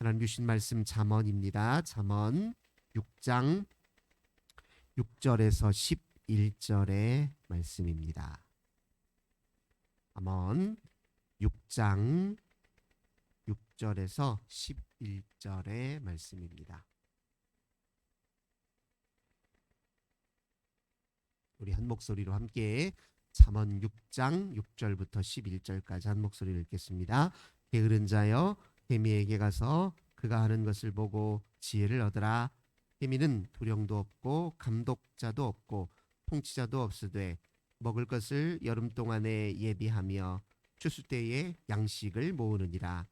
하나님 주신 말씀 잠언입니다. 잠언 6장 6절에서 11절의 말씀입니다. 잠언 6장 6절에서 11절의 말씀입니다. 우리 한 목소리로 함께 잠언 6장 6절부터 11절까지 한 목소리를 읽겠습니다. 게으른 자여 개미에게 가서 그가 하는 것을 보고 지혜를 얻으라. 개미는 도령도 없고 감독자도 없고 통치자도 없으되 먹을 것을 여름 동안에 예비하며 추수 때에 양식을 모으느니라.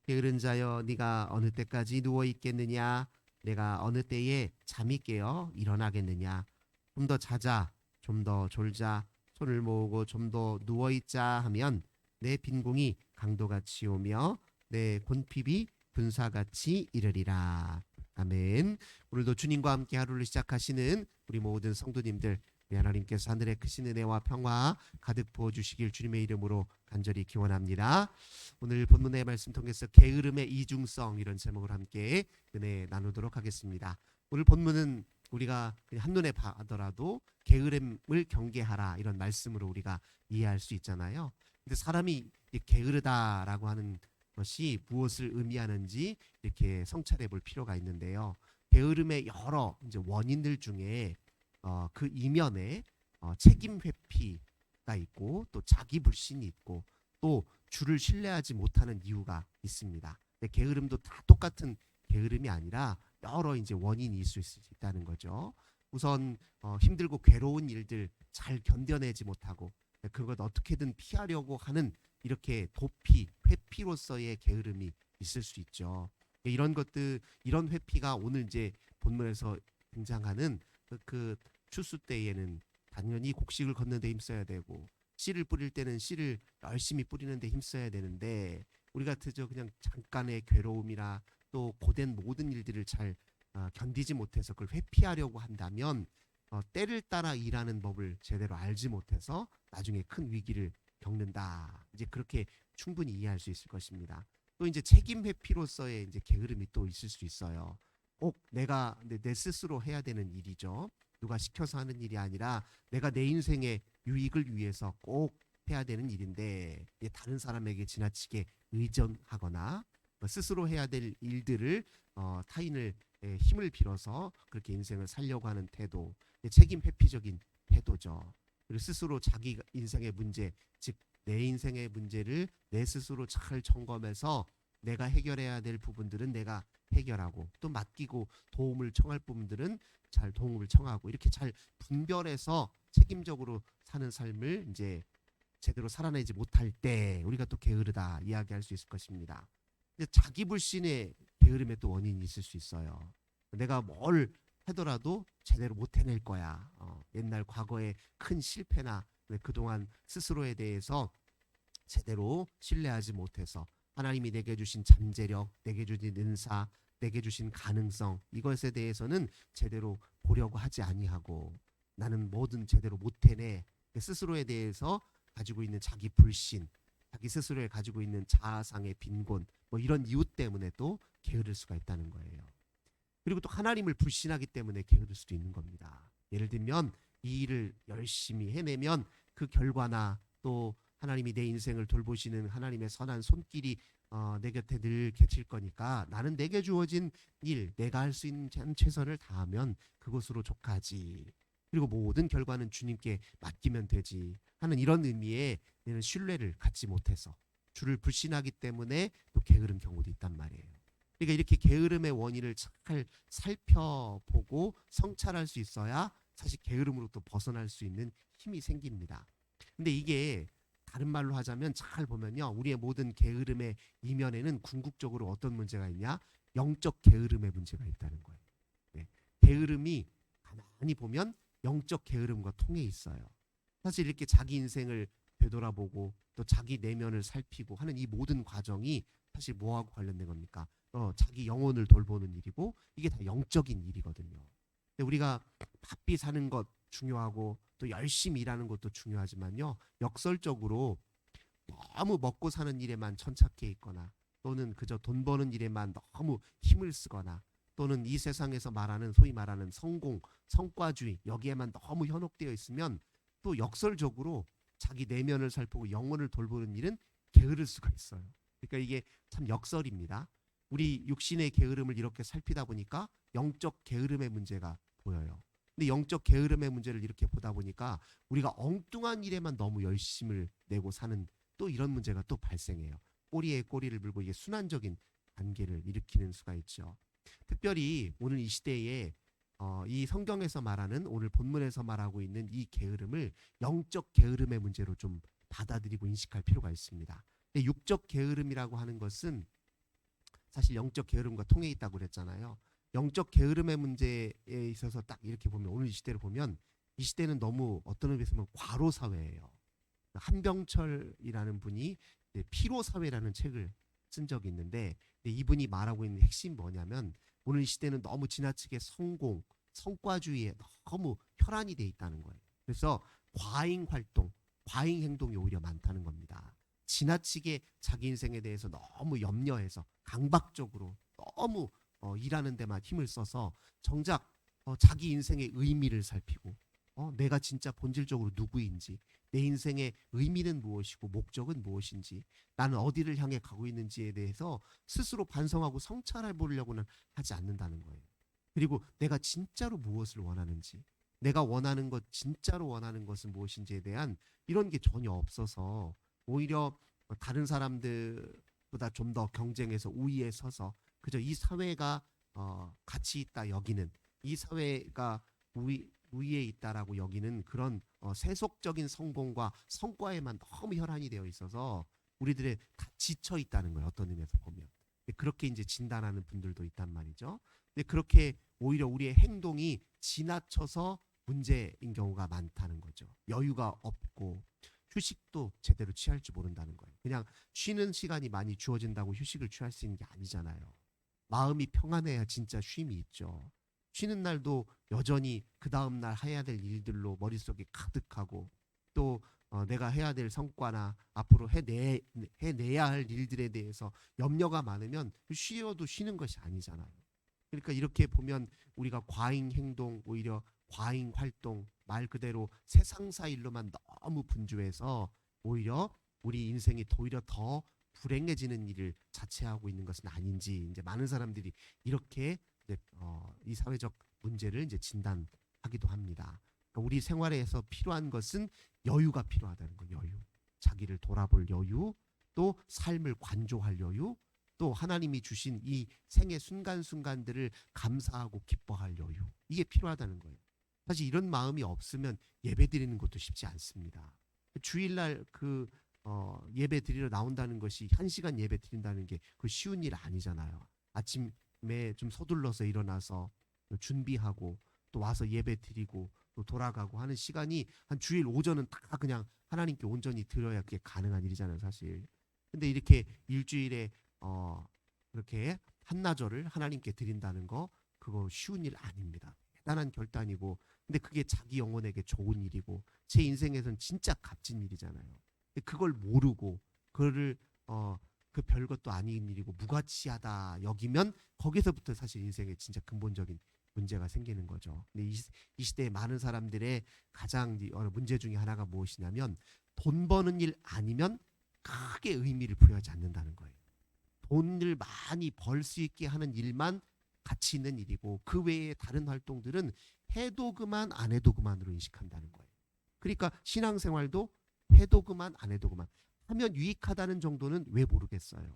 게으른 자여 네가 어느 때까지 누워 있겠느냐? 내가 어느 때에 잠이 깨어 일어나겠느냐? 좀 더 자자, 좀 더 졸자, 손을 모으고 좀 더 누워 있자 하면 내 빈궁이 강도같이 오며 내 곤핍이 분사같이 이르리라. 아멘. 오늘도 주님과 함께 하루를 시작하시는 우리 모든 성도님들, 우리 하나님께서 하늘의 크신 은혜와 평화 가득 부어주시길 주님의 이름으로 간절히 기원합니다. 오늘 본문의 말씀 통해서 게으름의 이중성, 이런 제목을 함께 은혜 나누도록 하겠습니다. 오늘 본문은 우리가 그냥 한눈에 봐더라도 게으름을 경계하라, 이런 말씀으로 우리가 이해할 수 있잖아요. 근데 사람이 게으르다라고 하는 것이 무엇을 의미하는지 이렇게 성찰해 볼 필요가 있는데요. 게으름의 여러 이제 원인들 중에 그 이면에 책임 회피가 있고 또 자기 불신이 있고 또 주를 신뢰하지 못하는 이유가 있습니다. 근데 게으름도 다 똑같은 게으름이 아니라 여러 이제 원인이 있을 수 있다는 거죠. 우선 힘들고 괴로운 일들 잘 견뎌내지 못하고 그것 어떻게든 피하려고 하는 이렇게 도피, 회피로서의 게으름이 있을 수 있죠. 이런 것들, 이런 회피가 오늘 이제 본문에서 등장하는 그 추수 때에는 당연히 곡식을 걷는 데 힘써야 되고 씨를 뿌릴 때는 씨를 열심히 뿌리는 데 힘써야 되는데 우리가 그냥 잠깐의 괴로움이나 또 고된 모든 일들을 잘 견디지 못해서 그걸 회피하려고 한다면 때를 따라 일하는 법을 제대로 알지 못해서 나중에 큰 위기를 겪는다. 이제 그렇게 충분히 이해할 수 있을 것입니다. 또 이제 책임 회피로서의 이제 게으름이 또 있을 수 있어요. 꼭 내가 내 스스로 해야 되는 일이죠. 누가 시켜서 하는 일이 아니라 내가 내 인생의 유익을 위해서 꼭 해야 되는 일인데 다른 사람에게 지나치게 의존하거나 스스로 해야 될 일들을 타인을 힘을 빌어서 그렇게 인생을 살려고 하는 태도, 책임 회피적인 태도죠. 그리고 스스로 자기 인생의 문제, 즉 내 인생의 문제를 내 스스로 잘 점검해서 내가 해결해야 될 부분들은 내가 해결하고 또 맡기고 도움을 청할 부분들은 잘 도움을 청하고 이렇게 잘 분별해서 책임적으로 사는 삶을 이제 제대로 살아내지 못할 때 우리가 또 게으르다 이야기할 수 있을 것입니다. 근데 자기 불신의 게으름의 또 원인이 있을 수 있어요. 내가 뭘 하더라도 제대로 못 해낼 거야. 옛날 과거의 큰 실패나 그동안 스스로에 대해서 제대로 신뢰하지 못해서 하나님이 내게 주신 잠재력, 내게 주신 은사, 내게 주신 가능성, 이것에 대해서는 제대로 보려고 하지 아니하고 나는 뭐든 제대로 못 해내. 스스로에 대해서 가지고 있는 자기 불신, 자기 스스로에 가지고 있는 자아상의 빈곤, 이런 이유 때문에 또 게으를 수가 있다는 거예요. 그리고 또 하나님을 불신하기 때문에 게으를 수도 있는 겁니다. 예를 들면 이 일을 열심히 해내면 그 결과나 또 하나님이 내 인생을 돌보시는 하나님의 선한 손길이 내 곁에 늘 겹칠 거니까 나는 내게 주어진 일, 내가 할 수 있는 최선을 다하면 그것으로 족하지. 그리고 모든 결과는 주님께 맡기면 되지 하는 이런 의미의 신뢰를 갖지 못해서 주를 불신하기 때문에 또 게으른 경우도 있단 말이에요. 그러니까 이렇게 게으름의 원인을 잘 살펴보고 성찰할 수 있어야 사실 게으름으로부터 벗어날 수 있는 힘이 생깁니다. 근데 이게 다른 말로 하자면 잘 보면요, 우리의 모든 게으름의 이면에는 궁극적으로 어떤 문제가 있냐? 영적 게으름의 문제가 있다는 거예요. 네. 게으름이 가만히 보면 영적 게으름과 통해 있어요. 사실 이렇게 자기 인생을 되돌아보고 또 자기 내면을 살피고 하는 이 모든 과정이 사실 뭐하고 관련된 겁니까? 자기 영혼을 돌보는 일이고 이게 다 영적인 일이거든요. 근데 우리가 바삐 사는 것 중요하고 또 열심히 일하는 것도 중요하지만요, 역설적으로 너무 먹고 사는 일에만 천착해 있거나 또는 그저 돈 버는 일에만 너무 힘을 쓰거나 또는 이 세상에서 말하는 소위 말하는 성공, 성과주의 여기에만 너무 현혹되어 있으면 또 역설적으로 자기 내면을 살피고 영혼을 돌보는 일은 게으를 수가 있어요. 그러니까 이게 참 역설입니다. 우리 육신의 게으름을 이렇게 살피다 보니까 영적 게으름의 문제가 보여요. 근데 영적 게으름의 문제를 이렇게 보다 보니까 우리가 엉뚱한 일에만 너무 열심을 내고 사는 또 이런 문제가 또 발생해요. 꼬리에 꼬리를 물고 이게 순환적인 관계를 일으키는 수가 있죠. 특별히 오늘 이 시대에 이 성경에서 말하는 오늘 본문에서 말하고 있는 이 게으름을 영적 게으름의 문제로 좀 받아들이고 인식할 필요가 있습니다. 근데 육적 게으름이라고 하는 것은 사실 영적 게으름과 통해 있다고 그랬잖아요. 영적 게으름의 문제에 있어서 딱 이렇게 보면 오늘 이 시대를 보면 이 시대는 너무 어떤 의미에서 보면 과로 사회예요. 한병철이라는 분이 피로 사회라는 책을 쓴 적이 있는데 이분이 말하고 있는 핵심이 뭐냐면 오늘 이 시대는 너무 지나치게 성공, 성과주의에 너무 혈안이 돼 있다는 거예요. 그래서 과잉 활동, 과잉 행동이 오히려 많다는 겁니다. 지나치게 자기 인생에 대해서 너무 염려해서 강박적으로 너무 일하는 데만 힘을 써서 정작 자기 인생의 의미를 살피고 내가 진짜 본질적으로 누구인지 내 인생의 의미는 무엇이고 목적은 무엇인지 나는 어디를 향해 가고 있는지에 대해서 스스로 반성하고 성찰해 보려고는 하지 않는다는 거예요. 그리고 내가 진짜로 무엇을 원하는지 내가 원하는 것 진짜로 원하는 것은 무엇인지에 대한 이런 게 전혀 없어서 오히려 다른 사람들보다 좀 더 경쟁해서 우위에 서서 그저 이 사회가 가치 있다 여기는 이 사회가 우위에 있다라고 여기는 그런 세속적인 성공과 성과에만 너무 혈안이 되어 있어서 우리들의 다 지쳐 있다는 거예요. 어떤 의미에서 보면 그렇게 이제 진단하는 분들도 있단 말이죠. 근데 그렇게 오히려 우리의 행동이 지나쳐서 문제인 경우가 많다는 거죠. 여유가 없고 휴식도 제대로 취할 줄 모른다는 거예요. 그냥 쉬는 시간이 많이 주어진다고 휴식을 취할 수 있는 게 아니잖아요. 마음이 평안해야 진짜 쉼이 있죠. 쉬는 날도 여전히 그 다음 날 해야 될 일들로 머릿속에 가득하고 또 내가 해야 될 성과나 앞으로 해내야 할 일들에 대해서 염려가 많으면 쉬어도 쉬는 것이 아니잖아요. 그러니까 이렇게 보면 우리가 과잉 행동, 오히려 과잉 활동, 말 그대로 세상사 일로만 너무 분주해서 오히려 우리 인생이 오히려 더 불행해지는 일을 자체하고 있는 것은 아닌지 이제 많은 사람들이 이렇게 이제 이 사회적 문제를 이제 진단하기도 합니다. 그러니까 우리 생활에서 필요한 것은 여유가 필요하다는 거, 여유. 자기를 돌아볼 여유, 또 삶을 관조할 여유, 또 하나님이 주신 이 생의 순간순간들을 감사하고 기뻐할 여유. 이게 필요하다는 거예요. 사실 이런 마음이 없으면 예배 드리는 것도 쉽지 않습니다. 주일날 예배 드리러 나온다는 것이 1시간 예배 드린다는 게 그 쉬운 일 아니잖아요. 아침에 좀 서둘러서 일어나서 준비하고 또 와서 예배 드리고 또 돌아가고 하는 시간이 한 주일 오전은 다 그냥 하나님께 온전히 드려야 그게 가능한 일이잖아요, 사실. 근데 이렇게 일주일에 그렇게 한나절을 하나님께 드린다는 거 그거 쉬운 일 아닙니다. 대단한 결단이고 근데 그게 자기 영혼에게 좋은 일이고 제 인생에서는 진짜 값진 일이잖아요. 그걸 모르고 그거를 그 별것도 아닌 일이고 무가치하다 여기면 거기서부터 사실 인생에 진짜 근본적인 문제가 생기는 거죠. 근데 이 시대에 많은 사람들의 가장 문제 중에 하나가 무엇이냐면 돈 버는 일 아니면 크게 의미를 부여하지 않는다는 거예요. 돈을 많이 벌 수 있게 하는 일만 가치 있는 일이고 그 외에 다른 활동들은 해도 그만 안 해도 그만으로 인식한다는 거예요. 그러니까 신앙생활도 해도 그만 안 해도 그만 하면 유익하다는 정도는 왜 모르겠어요.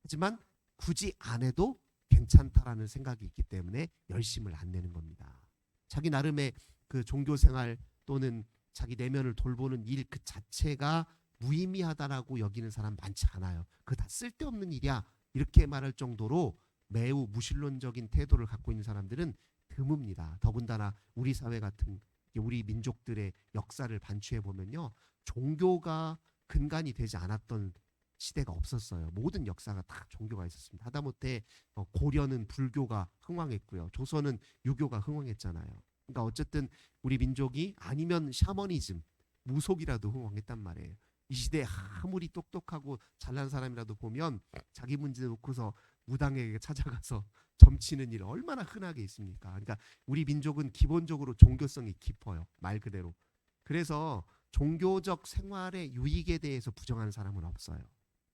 하지만 굳이 안 해도 괜찮다라는 생각이 있기 때문에 열심을 안 내는 겁니다. 자기 나름의 그 종교생활 또는 자기 내면을 돌보는 일 그 자체가 무의미하다라고 여기는 사람 많지 않아요. 그거 다 쓸데없는 일이야 이렇게 말할 정도로 매우 무신론적인 태도를 갖고 있는 사람들은 드뭅니다. 더군다나 우리 사회 같은 우리 민족들의 역사를 반추해 보면요. 종교가 근간이 되지 않았던 시대가 없었어요. 모든 역사가 다 종교가 있었습니다. 하다못해 고려는 불교가 흥왕했고요. 조선은 유교가 흥왕했잖아요. 그러니까 어쨌든 우리 민족이 아니면 샤머니즘, 무속이라도 흥왕했단 말이에요. 이 시대에 아무리 똑똑하고 잘난 사람이라도 보면 자기 문제 놓고서 무당에게 찾아가서 점치는 일 얼마나 흔하게 있습니까? 그러니까 우리 민족은 기본적으로 종교성이 깊어요. 말 그대로. 그래서 종교적 생활의 유익에 대해서 부정하는 사람은 없어요.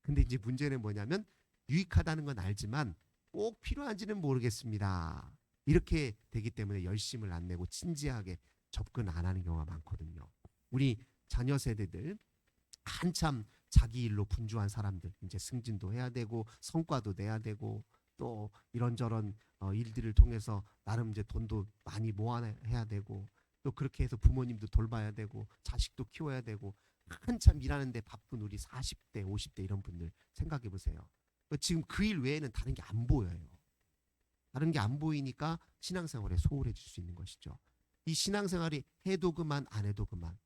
근데 이제 문제는 뭐냐면 유익하다는 건 알지만 꼭 필요한지는 모르겠습니다. 이렇게 되기 때문에 열심을 안 내고 진지하게 접근 안 하는 경우가 많거든요. 우리 자녀 세대들 한참 자기 일로 분주한 사람들, 이제 승진도 해야 되고 성과도 내야 되고 또 이런저런 일들을 통해서 나름 이제 돈도 많이 모아야 되고 또 그렇게 해서 부모님도 돌봐야 되고 자식도 키워야 되고 한참 일하는데 바쁜 우리 40대, 50대 이런 분들 생각해 보세요. 지금 그 일 외에는 다른 게 안 보여요. 다른 게 안 보이니까 신앙생활에 소홀해질 수 있는 것이죠. 이 신앙생활이 해도 그만 안 해도 그만,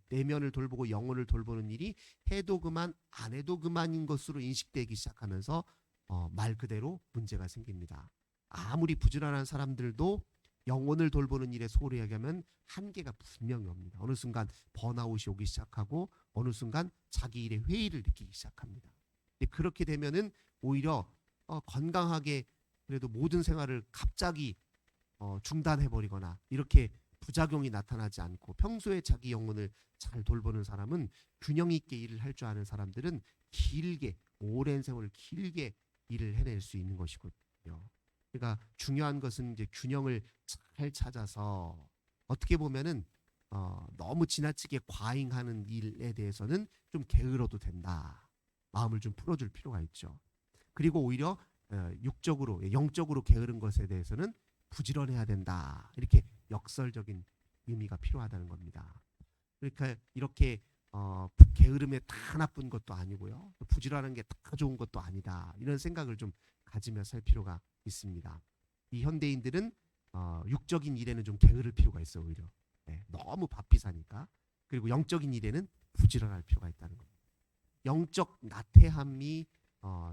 내면을 돌보고 영혼을 돌보는 일이 해도 그만 안 해도 그만인 것으로 인식되기 시작하면서 말 그대로 문제가 생깁니다. 아무리 부지런한 사람들도 영혼을 돌보는 일에 소홀히 하면 한계가 분명히 옵니다. 어느 순간 번아웃이 오기 시작하고 어느 순간 자기 일에 회의를 느끼기 시작합니다. 그렇게 되면은 오히려 건강하게 그래도 모든 생활을 갑자기 중단해버리거나 이렇게 부작용이 나타나지 않고 평소에 자기 영혼을 잘 돌보는 사람은 균형 있게 일을 할 줄 아는 사람들은 길게 오랜 세월을 길게 일을 해낼 수 있는 것이거든요. 그러니까 중요한 것은 이제 균형을 잘 찾아서 어떻게 보면은 너무 지나치게 과잉하는 일에 대해서는 좀 게으러도 된다. 마음을 좀 풀어줄 필요가 있죠. 그리고 오히려 육적으로 영적으로 게으른 것에 대해서는 부지런해야 된다. 이렇게 역설적인 의미가 필요하다는 겁니다. 그러니까 이렇게 게으름에 다 나쁜 것도 아니고요. 부지런한 게 다 좋은 것도 아니다. 이런 생각을 좀 가지며 살 필요가 있습니다. 이 현대인들은 육적인 일에는 좀 게으를 필요가 있어요. 오히려 너무 바삐 사니까. 그리고 영적인 일에는 부지런할 필요가 있다는 겁니다. 영적 나태함이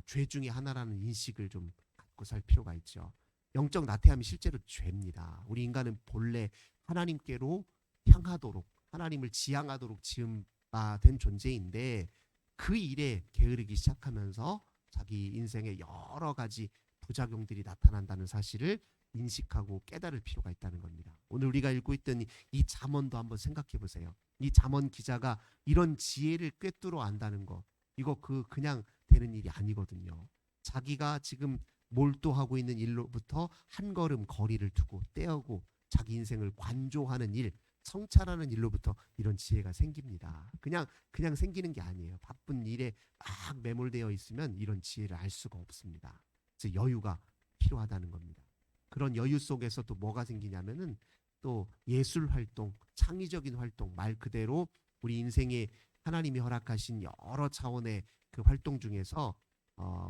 죄 중에 하나라는 인식을 좀 갖고 살 필요가 있죠. 영적 나태함이 실제로 죄입니다. 우리 인간은 본래 하나님께로 향하도록 하나님을 지향하도록 지음된 존재인데 그 일에 게으르기 시작하면서 자기 인생에 여러 가지 부작용들이 나타난다는 사실을 인식하고 깨달을 필요가 있다는 겁니다. 오늘 우리가 읽고 있던 이 잠언도 한번 생각해 보세요. 이 잠언 기자가 이런 지혜를 꿰뚫어 안다는 거, 이거 그냥 되는 일이 아니거든요. 자기가 지금 몰두하고 있는 일로부터 한 걸음 거리를 두고 떼어고 자기 인생을 관조하는 일, 성찰하는 일로부터 이런 지혜가 생깁니다. 그냥 생기는 게 아니에요. 바쁜 일에 막 매몰되어 있으면 이런 지혜를 알 수가 없습니다. 그래서 여유가 필요하다는 겁니다. 그런 여유 속에서 또 뭐가 생기냐면은 또 예술 활동, 창의적인 활동, 말 그대로 우리 인생에 하나님이 허락하신 여러 차원의 그 활동 중에서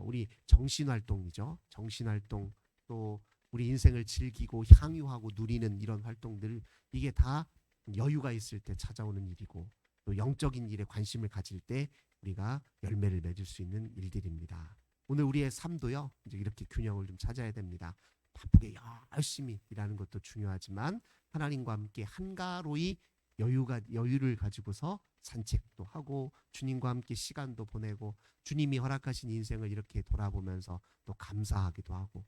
우리 정신 활동이죠. 정신 활동, 또 우리 인생을 즐기고 향유하고 누리는 이런 활동들, 이게 다 여유가 있을 때 찾아오는 일이고 또 영적인 일에 관심을 가질 때 우리가 열매를 맺을 수 있는 일들입니다. 오늘 우리의 삶도요, 이제 이렇게 균형을 좀 찾아야 됩니다. 바쁘게 열심히 일하는 것도 중요하지만 하나님과 함께 한가로이 여유를 가지고서 산책도 하고 주님과 함께 시간도 보내고 주님이 허락하신 인생을 이렇게 돌아보면서 또 감사하기도 하고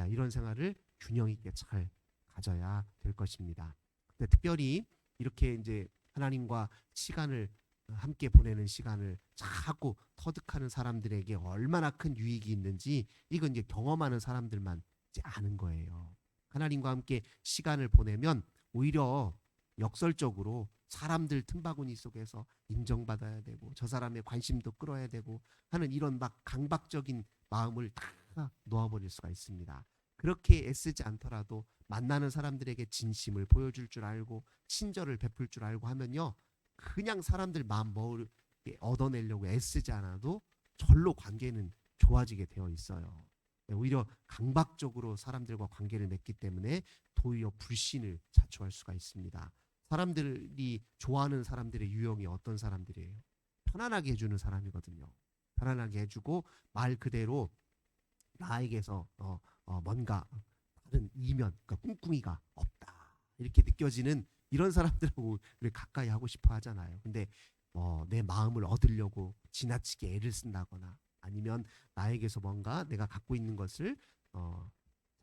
이런 생활을 균형 있게 잘 가져야 될 것입니다. 근데 특별히 이렇게 이제 하나님과 시간을 함께 보내는 시간을 자꾸 터득하는 사람들에게 얼마나 큰 유익이 있는지 이건 이제 경험하는 사람들만 이제 아는 거예요. 하나님과 함께 시간을 보내면 오히려 역설적으로 사람들 틈바구니 속에서 인정받아야 되고 저 사람의 관심도 끌어야 되고 하는 이런 막 강박적인 마음을 다 놓아버릴 수가 있습니다. 그렇게 애쓰지 않더라도 만나는 사람들에게 진심을 보여줄 줄 알고 친절을 베풀 줄 알고 하면요, 그냥 사람들 마음 얻어내려고 애쓰지 않아도 절로 관계는 좋아지게 되어 있어요. 오히려 강박적으로 사람들과 관계를 맺기 때문에 도리어 불신을 자초할 수가 있습니다. 사람들이 좋아하는 사람들의 유형이 어떤 사람들이에요? 편안하게 해주는 사람이거든요. 편안하게 해주고 말 그대로 나에게서 뭔가 다른 이면, 그러니까 꿍꿍이가 없다 이렇게 느껴지는 이런 사람들하고 우리 가까이 하고 싶어 하잖아요. 근데 내 마음을 얻으려고 지나치게 애를 쓴다거나 아니면 나에게서 뭔가 내가 갖고 있는 것을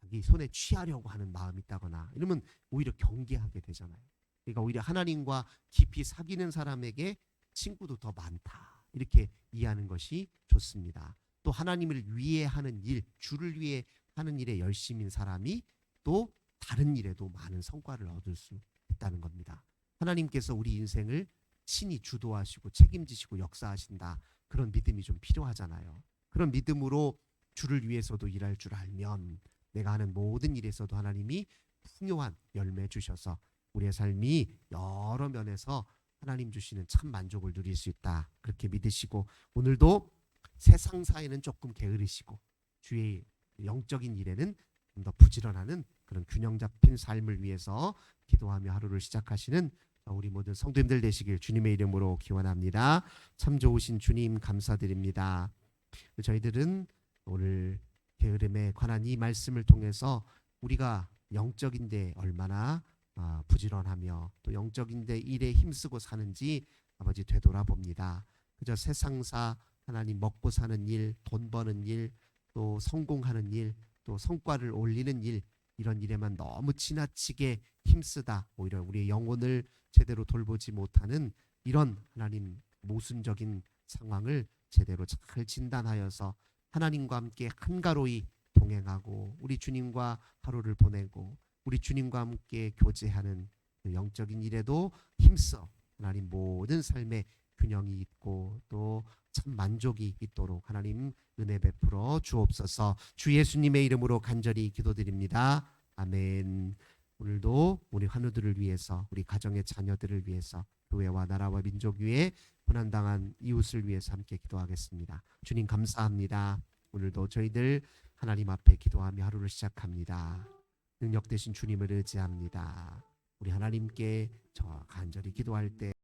자기 손에 취하려고 하는 마음이 있다거나 이러면 오히려 경계하게 되잖아요. 그러니까 오히려 하나님과 깊이 사귀는 사람에게 친구도 더 많다. 이렇게 이해하는 것이 좋습니다. 또 하나님을 위해 하는 일, 주를 위해 하는 일에 열심인 사람이 또 다른 일에도 많은 성과를 얻을 수 있다는 겁니다. 하나님께서 우리 인생을 친히 주도하시고 책임지시고 역사하신다. 그런 믿음이 좀 필요하잖아요. 그런 믿음으로 주를 위해서도 일할 줄 알면 내가 하는 모든 일에서도 하나님이 풍요한 열매 주셔서 우리의 삶이 여러 면에서 하나님 주시는 참 만족을 누릴 수 있다. 그렇게 믿으시고 오늘도 세상 사에는 조금 게으르시고 주의 영적인 일에는 좀 더 부지런하는 그런 균형 잡힌 삶을 위해서 기도하며 하루를 시작하시는 우리 모든 성도님들 되시길 주님의 이름으로 기원합니다. 참 좋으신 주님 감사드립니다. 저희들은 오늘 게으름에 관한 이 말씀을 통해서 우리가 영적인데 얼마나 부지런하며 또 영적인데 일에 힘쓰고 사는지 아버지 되돌아봅니다. 그저 세상사 하나님 먹고 사는 일, 돈 버는 일, 또 성공하는 일, 또 성과를 올리는 일 이런 일에만 너무 지나치게 힘쓰다 오히려 우리의 영혼을 제대로 돌보지 못하는 이런 하나님 모순적인 상황을 제대로 잘 진단하여서 하나님과 함께 한가로이 동행하고 우리 주님과 하루를 보내고 우리 주님과 함께 교제하는 그 영적인 일에도 힘써 하나님 모든 삶의 균형이 있고 또 참 만족이 있도록 하나님 은혜 베풀어 주옵소서. 주 예수님의 이름으로 간절히 기도드립니다. 아멘. 오늘도 우리 환우들을 위해서 우리 가정의 자녀들을 위해서 교회와 나라와 민족 위에 고난당한 이웃을 위해서 함께 기도하겠습니다. 주님 감사합니다. 오늘도 저희들 하나님 앞에 기도하며 하루를 시작합니다. 능력 되신 주님을 의지합니다. 우리 하나님께 저 간절히 기도할 때